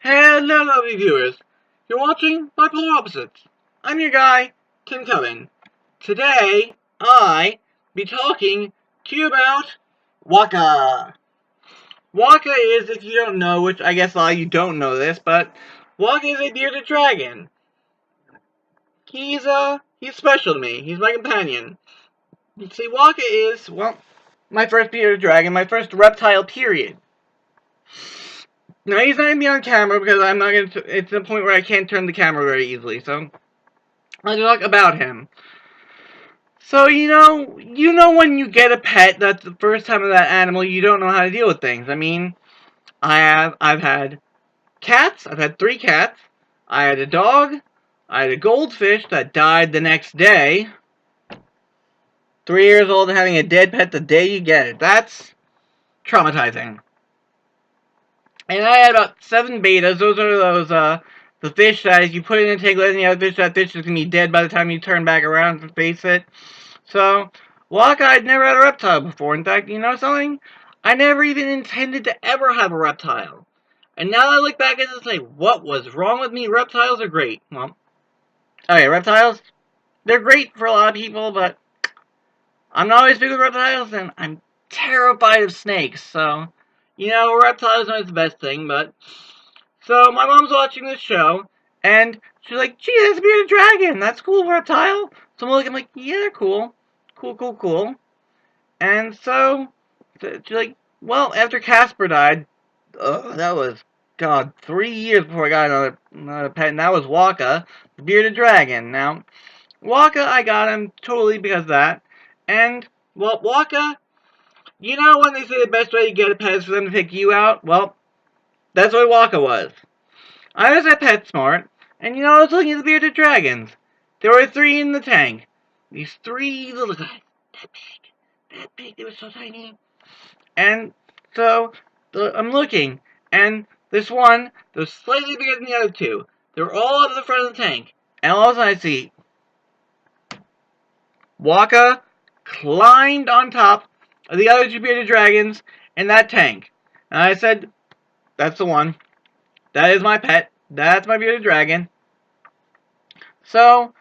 Hello, lovely viewers. You're watching Bipolar Opposites. I'm your guy, Tim Coven. Today, I be talking to you about Wakka. Wakka is, if you don't know, which I guess a lot of you don't know this, but Wakka is a bearded dragon. He's special to me. He's my companion. You see, Wakka is, well, my first bearded dragon, my first reptile, period. Now, he's not going to be on camera because I'm not going to, it's a point where I can't turn the camera very easily, so I'll talk about him. So, you know when you get a pet, that's the first time of that animal, you don't know how to deal with things. I mean, I've had cats, I've had 3 cats, I had a dog, I had a goldfish that died the next day. 3 years old and having a dead pet the day you get it. That's traumatizing. And I had about 7 betas. Those are the fish that if you put it in a tank, let any other fish, that fish is going to be dead by the time you turn back around to face it. So, Wakka, I'd never had a reptile before. In fact, you know something? I never even intended to ever have a reptile. And now I look back at it and say, what was wrong with me? Reptiles are great. Well, okay, reptiles, they're great for a lot of people, but I'm not always big with reptiles, and I'm terrified of snakes, so, reptiles aren't the best thing, but, so, my mom's watching this show, and she's like, gee, that's a bearded dragon, that's cool, reptile, so I'm looking like, yeah, they're cool, cool, and so, she's like, well, after Casper died, that was, God, 3 years before I got another pet, and that was Wakka, the bearded dragon. Now, Wakka, I got him totally because of that, and, well, Wakka, you know when they say the best way to get a pet is for them to pick you out? Well, that's what Wakka was. I was at PetSmart, and I was looking at the bearded dragons. There were 3 in the tank. These 3 little guys. That big, they were so tiny. And so, I'm looking, and this one, that was slightly bigger than the other 2. They were all up at the front of the tank. And all of a sudden I see Wakka climbed on top of the other 2 bearded dragons in that tank. And I said, that's the one. That is my pet. That's my bearded dragon. So,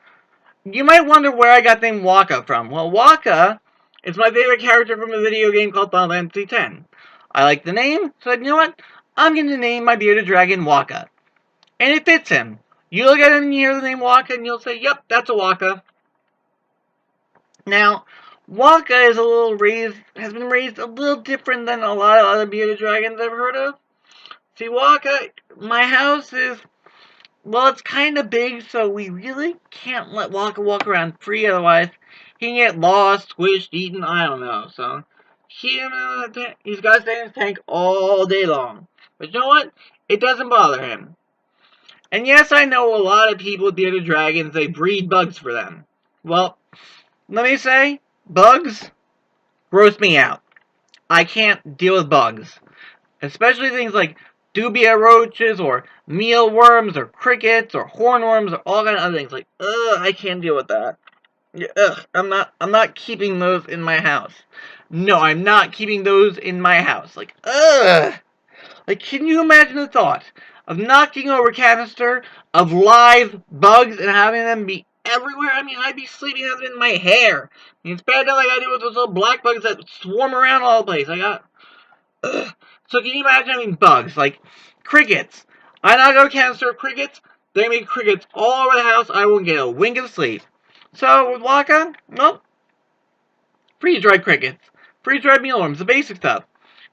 you might wonder where I got the name Wakka from. Well, Wakka is my favorite character from a video game called Final Fantasy X. I like the name, so I said, you know what? I'm going to name my bearded dragon Wakka. And it fits him. You look at him and you hear the name Wakka, and you'll say, yep, that's a Wakka. Now, Wakka has been raised a little different than a lot of other bearded dragons I've heard of. See, Wakka, my house is, well, it's kind of big, so we really can't let Wakka walk around free, otherwise he can get lost, squished, eaten, I don't know. So, he's got to stay in his tank all day long. But you know what? It doesn't bother him. And yes, I know a lot of people with bearded dragons, they breed bugs for them. Well, let me say, bugs gross me out. I can't deal with bugs. Especially things like dubia roaches or mealworms or crickets or hornworms or all kind of other things. Like, I can't deal with that. I'm not keeping those in my house. No, I'm not keeping those in my house. Like, Like, can you imagine the thought of knocking over a canister of live bugs and having them be everywhere? I mean, I'd be sleeping having it in my hair. I mean, it's bad enough I gotta deal with those little black bugs that swarm around all the place. Ugh. So can you imagine having bugs, like crickets? I knock over a canister of crickets, there may be crickets all over the house, I won't get a wink of sleep. So, with Wakka, well, freeze-dried crickets, freeze-dried mealworms, the basic stuff.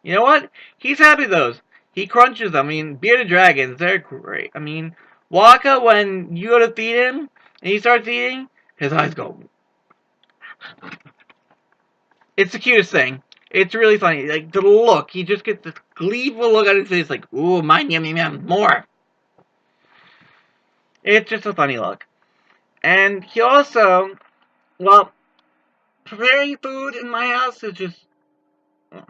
You know what? He's happy with those. He crunches them. I mean, bearded dragons, they're great. I mean, Wakka, when you go to feed him, and he starts eating, his eyes go. It's the cutest thing. It's really funny. Like, the look, he just gets this gleeful look on his face, like, ooh, mine, yum, yum, yum, more. It's just a funny look. And he also, well, preparing food in my house is just, I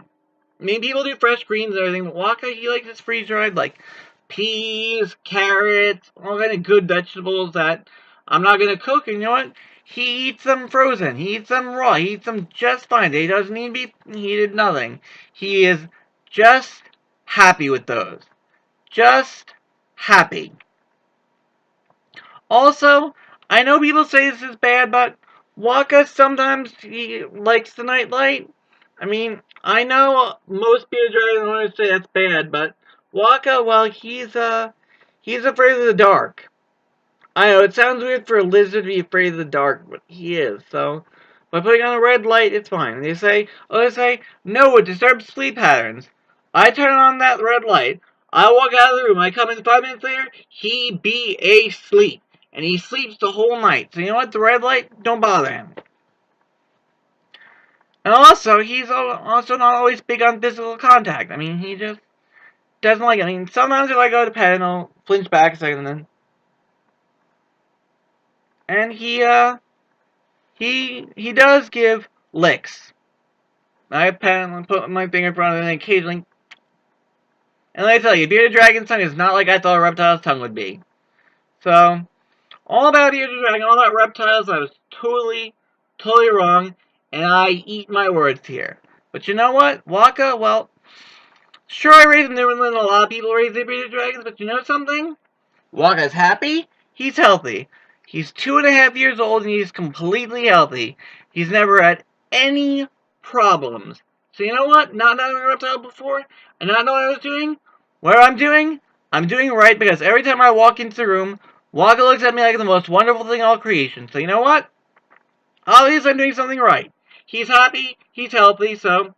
mean, people do fresh greens and everything, but Wakka, he likes his freeze-dried, like, peas, carrots, all kind of good vegetables that I'm not going to cook, and you know what? He eats them frozen. He eats them raw. He eats them just fine. He doesn't need to be heated, nothing. He is just happy with those. Just happy. Also, I know people say this is bad, but Wakka sometimes he likes the nightlight. I mean, I know most bearded dragons want to say that's bad, but Wakka, well, he's afraid of the dark. I know it sounds weird for a lizard to be afraid of the dark, but he is. So by putting on a red light, it's fine. They say, no, it disturbs sleep patterns. I turn on that red light. I walk out of the room. I come in 5 minutes later. He be asleep, and he sleeps the whole night. So you know what? The red light don't bother him. And also, he's also not always big on physical contact. I mean, he just doesn't like it. I mean, sometimes if I go to pet, I'll flinch back a second, and he does give licks. I pet and put my finger in front of it, and occasionally. And let me tell you, bearded dragon's tongue is not like I thought a reptile's tongue would be. So, all about bearded dragon, all about reptiles, I was totally wrong, and I eat my words here. But you know what? Wakka, well, sure I raised him differently than a lot of people raise their bearded dragons, but you know something? Wakka's happy. He's healthy. He's 2.5 years old and he's completely healthy. He's never had any problems. So you know what? Not knowing a reptile before and not knowing what I was doing, what I'm doing right because every time I walk into the room, Wakka looks at me like the most wonderful thing in all creation. So you know what? Obviously I'm doing something right. He's happy, he's healthy, so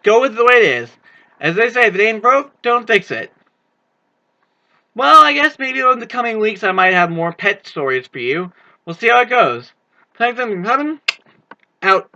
go with the way it is. As they say, if it ain't broke, don't fix it. Well, I guess maybe in the coming weeks I might have more pet stories for you. We'll see how it goes. Thanks for coming. Out.